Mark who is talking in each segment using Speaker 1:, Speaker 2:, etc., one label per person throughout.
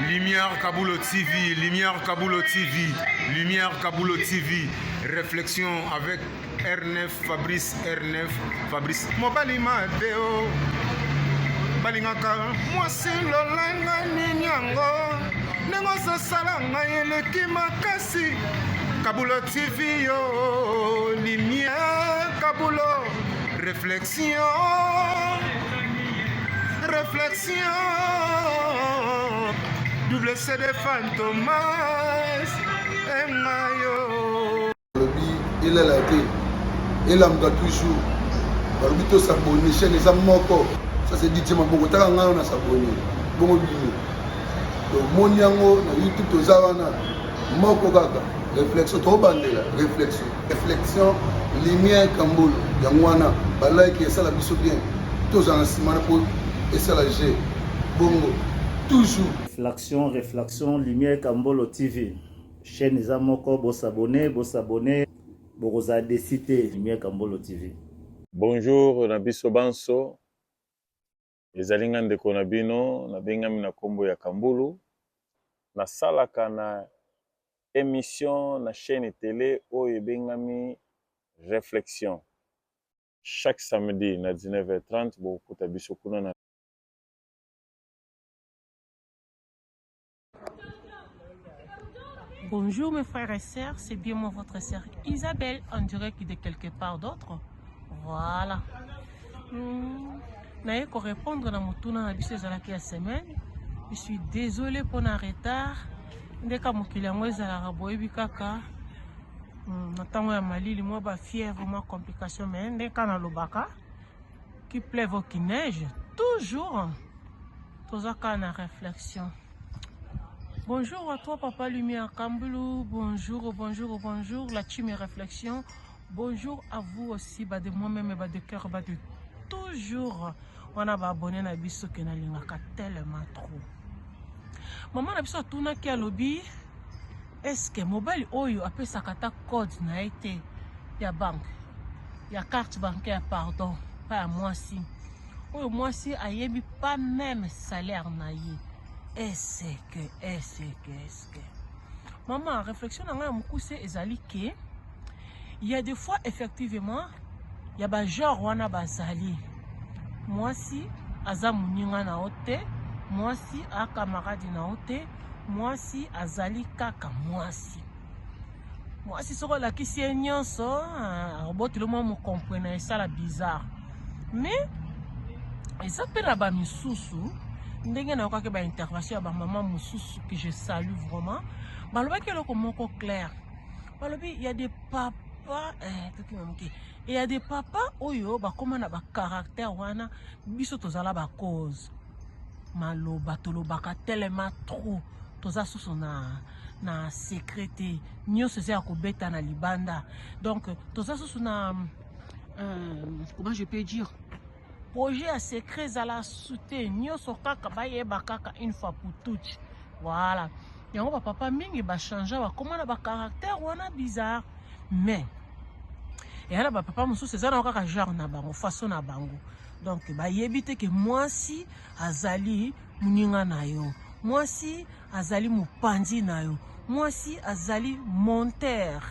Speaker 1: Lumière Kaboulo TV, Lumière Kaboulo TV, Lumière Kaboulo TV. Réflexion avec R9, Fabrice R9, Fabrice. Mobali Madeo, Balingaka, moi c'est l'olanga ninyango, nengo salanga eleki makasi. Kaboulo TV yo, Lumière Kaboulo, réflexion. Réflexion, double CD Fantomas, Mayo.
Speaker 2: Il est là, il a toujours. Barbito s'abonne, chaîne les amoko. Ça c'est dit, Maboko, t'as un s'abonner. Bon, mon yango, YouTube, aux Zawana, Moko Gaga, réflexion, trop bandé, réflexion, lumière Kamboul, Yangwana, Balai qui est ça la biso bien. Tous en ciment pour et ça la G. Bongo, toujours.
Speaker 3: Réflexion, Lumière Kambolo TV. Chaîne les amoko, vous s'abonner, vous avez cité Lumière Kambolo TV.
Speaker 4: Bonjour, Nabiso Banso. Les alingan de Konabino, Nabengami na Kombo ya Kambulu. Na salaka na émission na chaîne télé Oye Bengami Réflexion. Chaque samedi na 19h30, beaucoup de kuna na.
Speaker 5: Bonjour mes frères et sœurs, c'est bien moi votre sœur Isabelle, en direct de quelque part d'autre. Voilà. Naye ko répondre na mutuna na biso ezalaki ya semaine. Je suis désolée pour un retard. Ndeka mokili yango ezalaka boyebi kaka. Na tango ya malili moi ba fièvre, moi complication mais ndeka na lobaka. Qui pleuve ou qui neige, toujours. Tozaka na réflexion. Bonjour à toi, Papa Lumière Kambulu. Bonjour, la team Réflexion. Bonjour à vous aussi, de moi-même, de cœur, de toujours. On a abonné à Bisso qui n'a tellement trop. Maman a Bisso tourna qui a lobby. Est-ce que mobile oyo appelle sa kata code n'a été ya banque, ya carte bancaire, pardon, pas à moi si. Oyo moi si a yebi pas même salaire na ye. Est-ce que maman réflexion dans mon coup c'est ezali que il y a des fois effectivement il y a ba genre wana bazali moi si aza muninga na ote moi si a camarade na ote moi si azali kaka moi si soko la ki si nyonso robot le mo comprendre ça la bizarre mais et ça peut na ba misusu. Ndenge na okake ba intervention ba maman mususu que je salue vraiment. Baloba ke loko moko clair. Balobi il y a des papas il y a des papas oyo ba koma na ba caractère wana biso tozala ba cause. Maloba tolobaka tellement trop. Toza susu na sécrété. Nyonso se akobeta na libanda. Donc toza susu na comment je peux dire projet à secret à la soutien nyoso kaka bayeba kaka une fois pour toutes. Voilà. Yango papa mingi ba changer ba comment na ba caractère wana bizarre mais et là papa musu c'est ça na kaka genre na bango façon na bango. Donc ba yebite que moi si azali muninga na yo. Moi si azali mupandi na yo. Moi si azali monteur.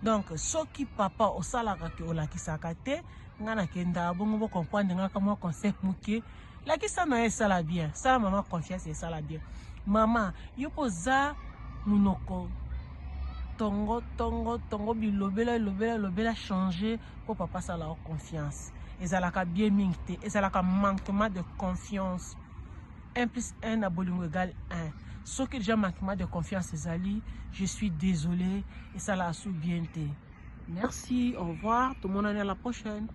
Speaker 5: Donc ce qui papa au salaka ke olakisaka te ngana kenda bongo bo comprendre nga comment concept muke la ki ça na ça la bien ça maman confiance et ça la bien maman yo poza munoko tongo bilobela changer pour papa ça la confiance et ça la ka bien mingte et ça la ka manquement de confiance 1 + 1 à bolingo égale 1 ce qui déjà manquement de confiance ezali je suis désolé et ça la sous bien te. Merci, au revoir, tout le monde à la prochaine.